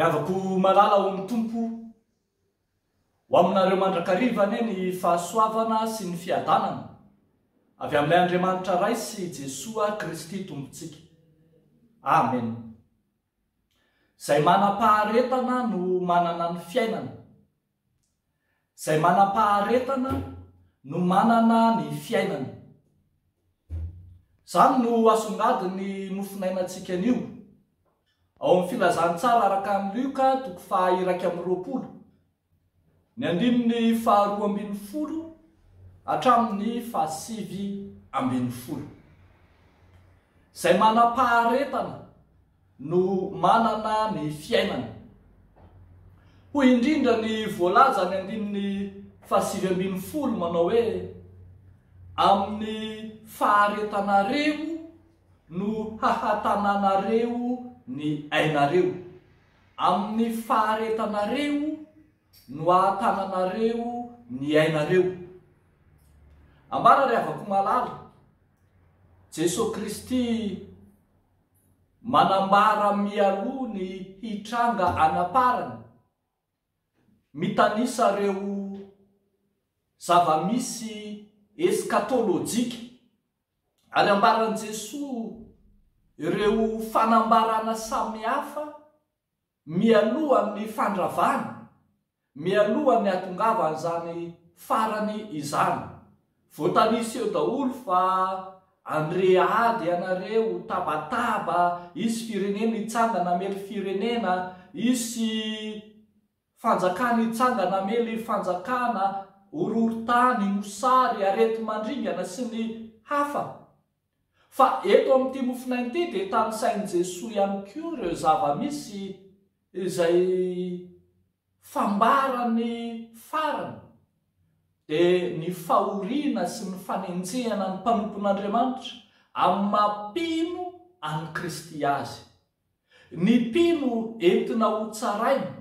Miavako malala ho amin'ny tompo ho aminareo mandrakarivana ny fahasoavana sy ny fiadanana avy amin'ilay Andriamanitra ray sy Jesoa Kristy tompontsika. Amen. Zay manam-paharetana no manana ny fiainana. Zay manam-paharetana no manana ny fiainana. Zany no asongadiny nofinainantsika anio. Ao amin'ny filazantsara araka amin'ny Luka 2:20 ny andininy 2:20 hatramin'ny 7:20. Zay manam-paharetana no manana ny fiainana. Hoy indrindra ny voalaza ny andininy 7:20 manao hoe amin'ny faharetanareo no hahatananareo ny ainareo. Amin'ny faharetanareo no hahatananareo ny ainareo. Ambara ry havako malala, Jesosy Kristy manambara mialoha ny hitranga anaparany, mitanisa reo zavamisy eskatolojika, ary ambaran Jesosy ireo fanambarana samihafa mialohan'ny fandravana, mialohan'ny atongavana zany farany izany. Voatanisa eo daholo fa andready ianareo tabataba, isy firenena hitsangana mely firenena, isy fanjakana hitsangana mely fanjakana, horohorotany, mosary, arety mandringana sy ny hafa. Fa eto amin'ity mofinainy ity dia tany sain'i Jesosy ihany koa ireo zavamisy izay fambarany farany, dia ny fahoriana sy ny fanenjehana ny mpanompon'Andriamanitra amin'ny mampino any Kristy azy. Ny mpino entina ho tsaraina,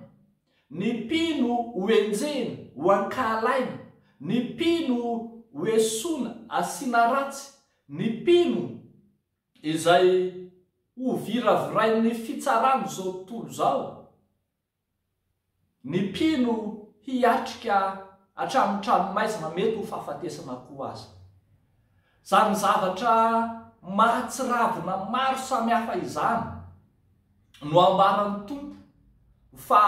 ny mpino ho enjehina, ho ankalaina, ny mpino ho esoina, asiana ratsy, ny mpino izay ho viravirain'ny fitsarana zao tontolo zao, ny mpino hiatrika hatramin'ny tranomaizina mety ho fahafatesana koa azy. Zany zavatra mahatsiravina maro samihafa izany no ambaran'ny Tompo fa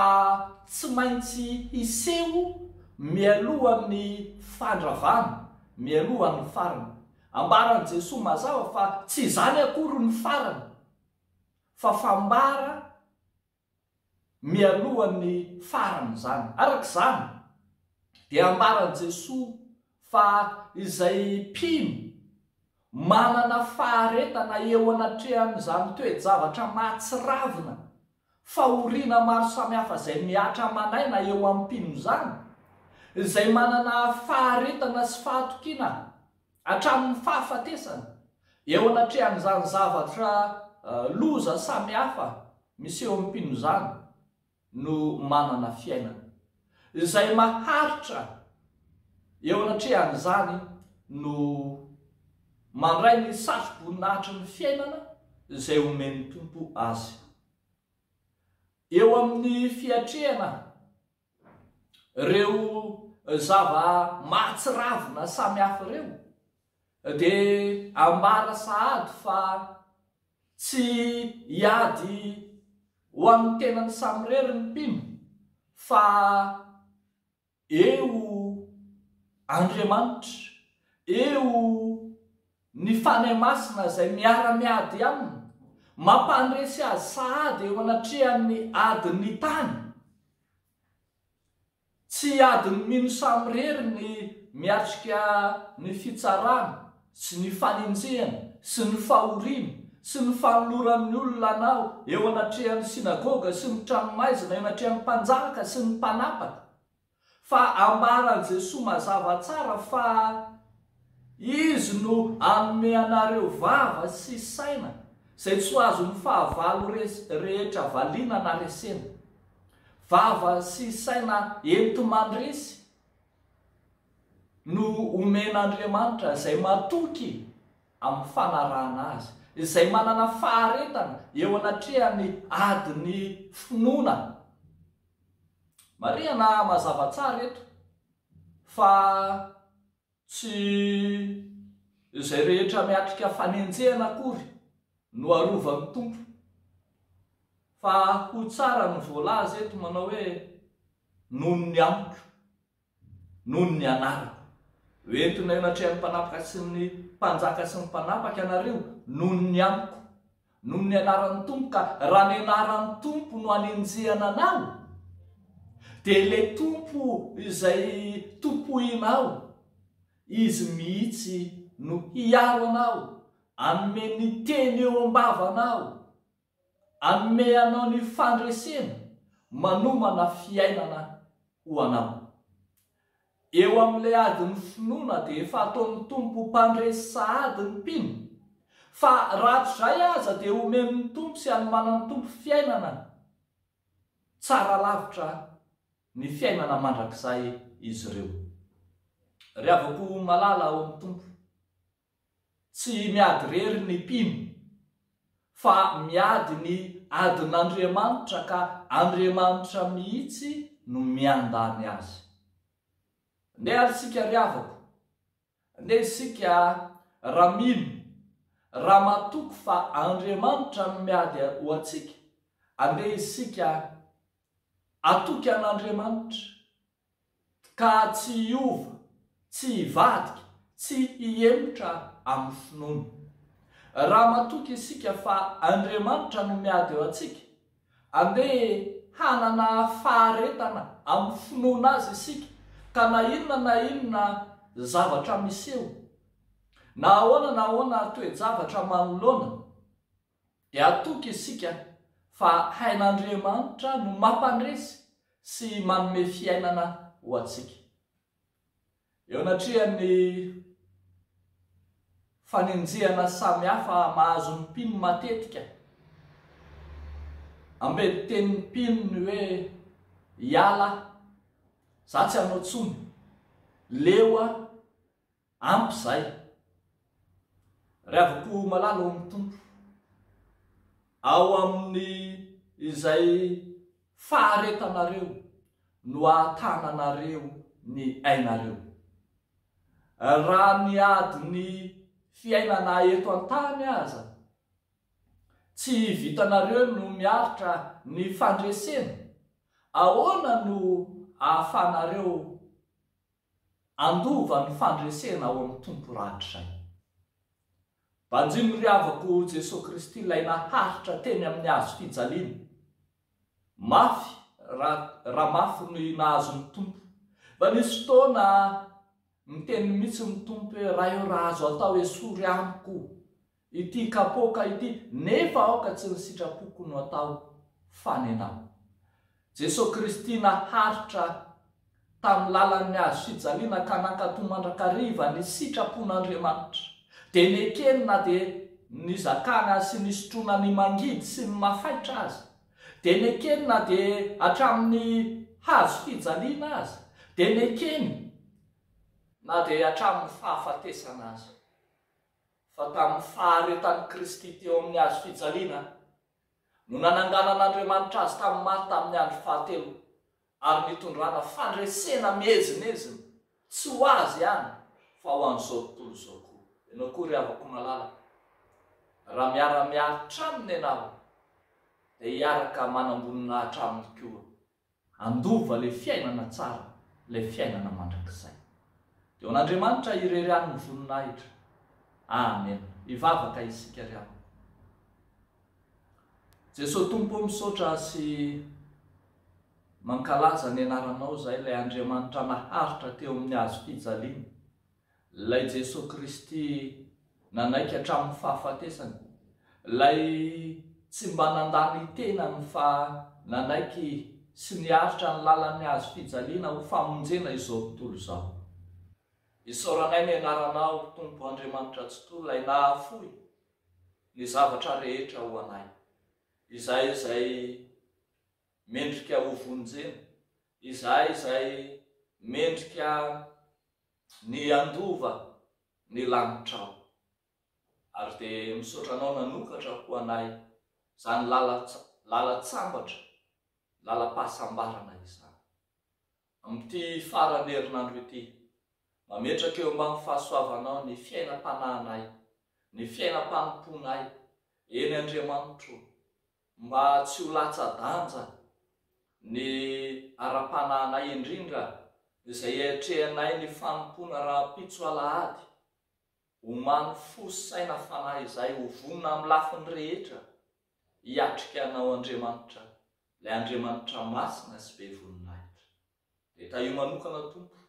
tsy maintsy hiseho mialohan'ny fandravana, mialohan'ny farany. Ambaran Jesosy mazava fa tsy izany akory ny farany, fa fambara mialohan'ny farany zany. Arak'izany dia ambaran Jesosy fa izay mpino manana faharetana eo anatrehan'izany toe-javatra mahatsiravina, fahoriana maro samihafa izay miatra manaina eo amin'ny mpino zany, izay manana faharetana sy fahatokiana hatramin'ny fahafatesana eo anatrehan'izany zavatra loza samihafa misy eo amin'ny mpino zany, no manana fiainana. Izay maharitra eo anatrehan'izany no mandray ny satroboninahitry ny fiainana izay omen'ny Tompo azy. Eo amin'ny fiatrehana ireo zava mahatsiravina samihafa ireo dia ambara sahady fa tsy hiady ho amin'ny tenany samy rery ny mpino, fa eo Andriamanitra, eo ny fanahy masina izay miara-miady aminy, mampandresy azy sahady eo anatrehan'ny adin'ny tany. Tsy adiny mino samy rery ny miatrika ny fitsarana sy ny fanenjehana sy ny fahoriana sy ny fanoloran'ny olona anao eo anatrehan'ny sinagoga sy ny tranomaizina, eo anatrehan'ny mpanjaka sy ny mpanapaka. Fa ambaran Jesosy mazava tsara fa izy no anome anareo vava sy saina izay tsy ho azon'ny fahavalo rehetra valiana na resena. Vava sy saina enti mandresy no omen'Andriamanitra izay matoky amin'ny fanarahana azy, izay manana faharetana eo anatrehany adiny finoana marihana mazava tsara eto fa tsy izay rehetra miatrika fanenjehana akory no arovan'ny tompo, fa ho tsara ny voalaza eto manao hoe noho ny amiko, noho ny anarako. Hoentina enatrehan'ny mpanapaka sy ny mpanjaka sy ny mpanapaka ianareo, noho ny amiko, noho ny anaran'ny tompo. Ka raha ny anaran'ny tompo no anenjehana anao, dia le tompo izay tompoinao, izy mihitsy no hiaro anao, anome ny teny eo am-bavanao, anome anao ny fandresena, manomana fiainana ho anao. Eo amin'ilay adiny finoana dia efa ataon'ny tompo mpandresy sahady ny mpino, fa ratrizay aza dia omen'ny tompo sy anomanan'ny tompo fiainana tsara lavitra ny fiainana mandrakizay izy ireo. Ry havako malala ao amin'ny tompo, tsy miady rery ny mpino, fa miady ny adin'Andriamanitra, ka Andriamanitra mihitsy no miandany azy. Ndeha arisika ry havako, ndeha isika raha mino, raha matoky fa Andriamanitra no miady ho antsika, andeha isika atoky an'Andriamanitra, ka tsy hiova, tsy hivadika, tsy hiemotra amin'ny finoana. Raha matoky isika fa Andriamanitra no miady ho antsika, andeha hanana faharetana amin'ny finoana azy isika, ka na inona zavatra miseho, na ahoana toe-javatra manoloana, dia atoky isika fa hain'Andriamanitra no mampandresy sy manome fiainana ho antsika. Eo anatrehany fanenjehana samihafa mahazo ny mpino matetika, ambedy tenin'ny mpino hoe hiala, za tsy hanao tsony, leo ampy zay. Ry havako malala ao amin'ny tompo, ao amin'ny izay faharetanareo no ahatananareo ny ainareo. Raha ny ady ny fiainana eto an-tany aza tsy vitanareo no miaritra ny fandresena, ahoana no ahafanareo andova ny fandresena ao amin'ny tompo ratrizay? Banjiny ry havako Jesosy Kristy ilay naharitra teny amin'ny hazo fijaliana, mafy raha mafy ny nahazo ny tompo. Fa nisy fotoana miteny mihitsy ny tompo hoe raha eo raha azo atao esory amiko ity kapoka ity, nefa aoka tsy ny sitrapoko no atao fanenao. Jesosy Kristy naharitra tamin'ny lalan'ny hazo fijaliana ka nankatoy mandrakariva ny sitrapon'Andriamanitra, dia nekeny na dia nizakana sy nisotrona ny mangidy sy ny mafaitra azy, dia nekeny na dia hatramin'ny hazo fijaliana azy, dia nekeny na dia hatramin'ny fahafatesana azy. Fa tamin'ny faharetan'i Kristy teo amin'ny hazo fijaliana no nananganan'Andriamanitra azy tamin'ny maty tamin'ny andro fahatelo, ary nitondrana fandresena mihezinezina, tsy ho azy ihany fa ho an'izao tontolo izao koa. Ianao koa ry havako malala, raha miara-miaritra aminy ianao, dia hiaraka manambonina hatraminy koa, andova le fiainana tsara, le fiainana mandrakizay. Dia n'Andriamanitra irery ny voninahitra. Amen. Ivavaka isika ry havako. Jesosy Tompo misaotra sy mankalaza ny anaranao zay ilay Andriamanitra naharitra teo amin'ny hazo fijaliana, ilay Jesosy Kristy nanaiky hatramin'ny fahafatesany, ilay tsy mba nandany tenany fa nanaiky sy niaritra ny lalan'ny hazo fijaliana ho famonjena izao tontolo izao. Isaoranay ny anaranao Tompo Andriamanitra tsy toa, ilay nahafoy ny zavatra rehetra ho anay, izay mendrika ho vonjena, izay mendrika ny andova ny lanitrao. Ary dia misaotra anao nanokatra ho anay zany lala tsambatra, lala-pahasambarana izany. amin'ity farany herinandro ity, mametraka eo ambany fahasoavanao ny fiainam-panahinay, ny fiainam-panomponay eny Andriamanitro, mba tsy ho latsa-danja ny ara-panahinay indrindra izay atrehanay ny fanompona raha pitso alahady, homany fosaina fanahy izay ho vonona amin'ny lafiny rehetra hiatrika anao Andriamanitra, ilay Andriamanitra masina sy be voninahitra. Dia ta io manokana Tompo,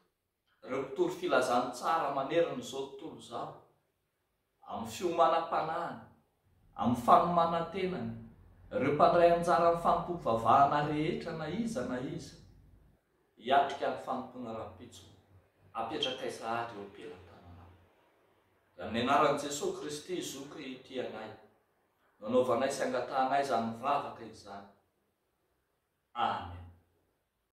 ireo mpitory filazany tsara manerana izao tontolo izao, amin'ny fiomanam-panahiny, amin'ny fanomanantenany, ireo mpandray anjara amin'ny fanompovavahana rehetra na iza, hiatrika ny fanompona rahampitso, apetraka sahady eo am-pelantananao. Amin'ny anaran'i Jesosy Kristy zoky ity anay, nanaovanay sy angatahanay izany mivavaka izany. Amen.